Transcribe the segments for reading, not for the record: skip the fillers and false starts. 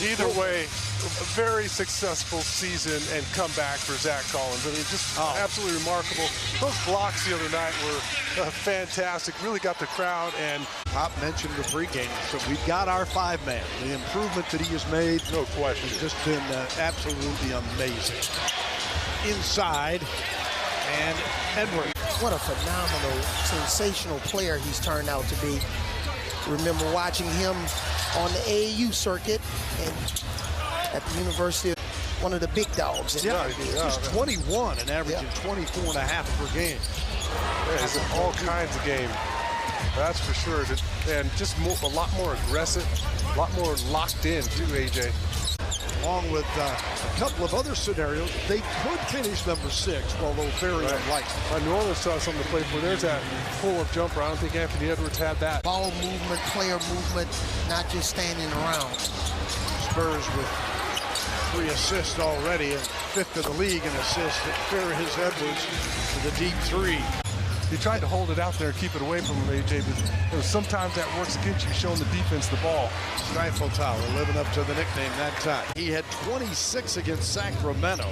Either way, a very successful season and comeback for Zach Collins. I mean, just absolutely remarkable. Those blocks the other night were fantastic. Really got the crowd. And Pop mentioned the pregame, so we've got our five-man. The improvement that he has made, no question, has just been absolutely amazing. Inside, and Edwards. What a phenomenal, sensational player he's turned out to be. Remember watching him on the AAU circuit and at the University, one of the big dogs. He's 21 and averaging 24 and a half per game. Yeah, he's in all kinds of game. That's for sure. And just a lot more aggressive, a lot more locked in too, AJ. Along with a couple of other scenarios, they could finish number 6, although very unlikely. New Orleans saw something to play for. There's that pull-up jumper. I don't think Anthony Edwards had that. Ball movement, player movement, not just standing around. Spurs with 3 assists already, and 5th in the league in assists. Ferris Edwards with a deep 3. He tried to hold it out there and keep it away from him, AJ, but sometimes that works against you, showing the defense the ball. Eiffel Tower living up to the nickname that time. He had 26 against Sacramento.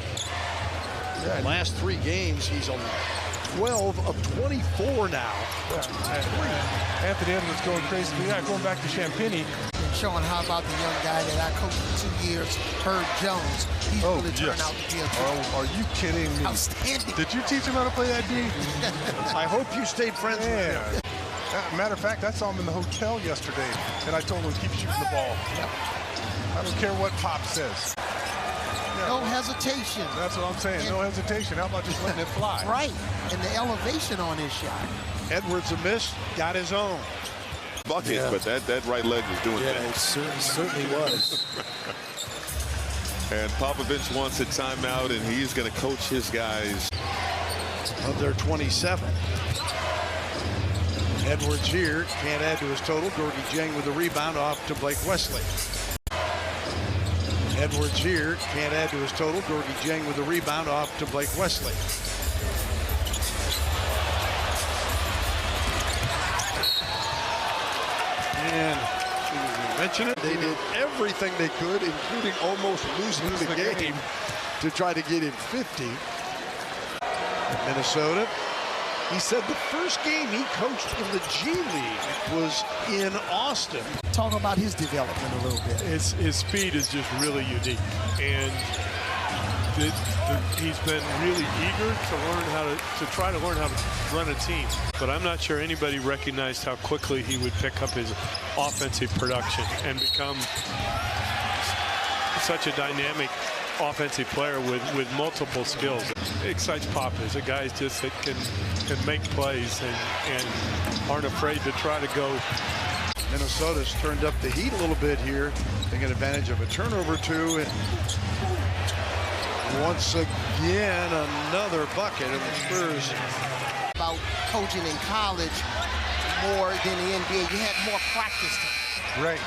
Yeah, last 3 games, he's on 12 of 24 now. Anthony Edwards going crazy. Yeah, going back to Champaign. Showing how about the young guy that I coached for 2 years, Herb Jones. He's really turned out to be a are you kidding me? Outstanding. Did you teach him how to play that D? I hope you stayed friends with him. Matter of fact, I saw him in the hotel yesterday, and I told him to keep shooting the ball. I don't care what Pop says. No hesitation. That's what I'm saying. No hesitation. How about just letting it fly? Right. And the elevation on his shot. Edwards a miss, got his own. Buckets, but that right leg was doing things. It certainly was. And Popovich wants a timeout, and he's going to coach his guys. Of their 27. Edwards here, can't add to his total. Gorgie Jang with the rebound off to Blake Wesley. Edwards here, can't add to his total. Gorgie Jang with the rebound off to Blake Wesley. And mention it, they did everything they could, including almost losing the game to try to get him 50. Minnesota, he said the first game he coached in the G League was in Austin. Talk about his development a little bit. His speed is just really unique, and he's been really eager to learn try to learn how to run a team. But I'm not sure anybody recognized how quickly he would pick up his offensive production and become such a dynamic offensive player with multiple skills. It excites Pop as a guy just that can make plays and aren't afraid to try to go. Minnesota's turned up the heat a little bit here, taking advantage of a turnover too. And once again, another bucket, and the Spurs. About coaching in college more than the NBA, you had more practice time.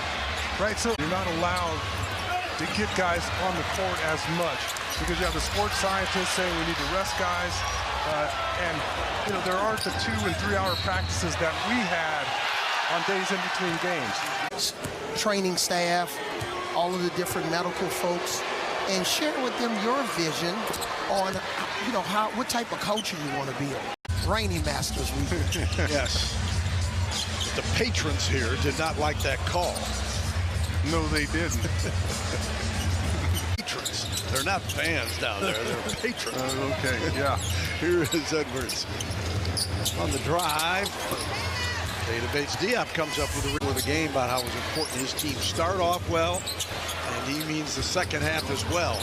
Right. So you're not allowed to get guys on the court as much because you have the sports scientists saying we need to rest guys, and there aren't the 2- and 3-hour practices that we had on days in between games. Training staff, all of the different medical folks, and share with them your vision on, what type of culture you want to be on. Reigning Masters weekend. Yes. The patrons here did not like that call. No, they didn't. Patrons. They're not fans down there. They're patrons. Okay, yeah. Here is Edwards on the drive. Database Diop comes up with a game about how it was important his team start off well, and he means the second half as well.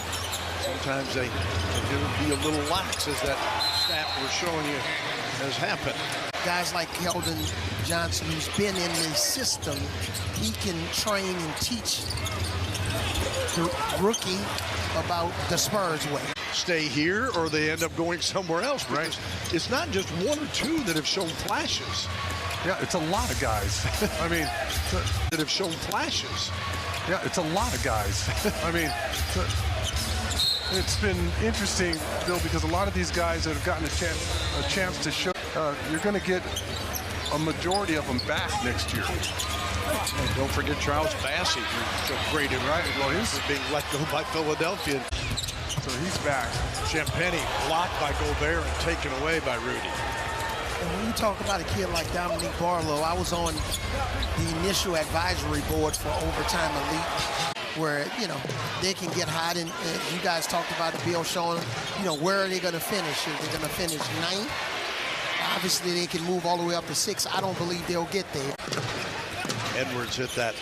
Sometimes they can be a little lax, as that stat we're showing you has happened. Guys like Keldon Johnson, who's been in the system, he can train and teach the rookie about the Spurs way. Stay here, or they end up going somewhere else. Right. It's not just 1 or 2 that have shown flashes. Yeah, it's a lot of guys. I mean, that have shown flashes. Yeah, it's a lot of guys. I mean, it's been interesting, Bill, because a lot of these guys that have gotten a chance to show, you're going to get a majority of them back next year. And don't forget Charles Bassey, who's a great right. Well, he's being let go by Philadelphia. So he's back. Champagny blocked by Gobert and taken away by Rudy. And when you talk about a kid like Dominique Barlow, I was on the initial advisory board for Overtime Elite, where, you know, they can get hot. And you guys talked about the bill showing, you know, where are they going to finish? If they're going to finish 9th, obviously they can move all the way up to 6. I don't believe they'll get there. Edwards hit that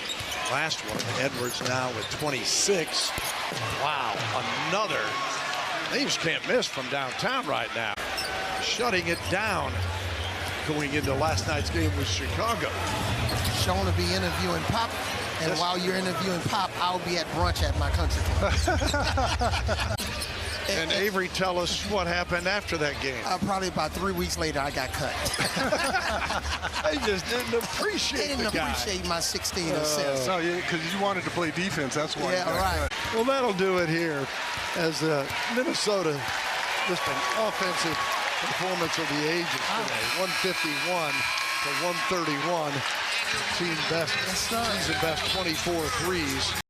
last one. Edwards now with 26. Wow, another. They just can't miss from downtown right now. Shutting it down going into last night's game with Chicago. Sean will be interviewing Pop, and while you're interviewing Pop, I'll be at brunch at my country club. And Avery, tell us what happened after that game. Probably about 3 weeks later, I got cut. I just didn't appreciate They didn't appreciate my 16 assists. No, because you wanted to play defense. That's why. Yeah, right. Well, that'll do it here as Minnesota, just an offensive performance of the ages today. 151 to 131. Team best, season best 24 threes.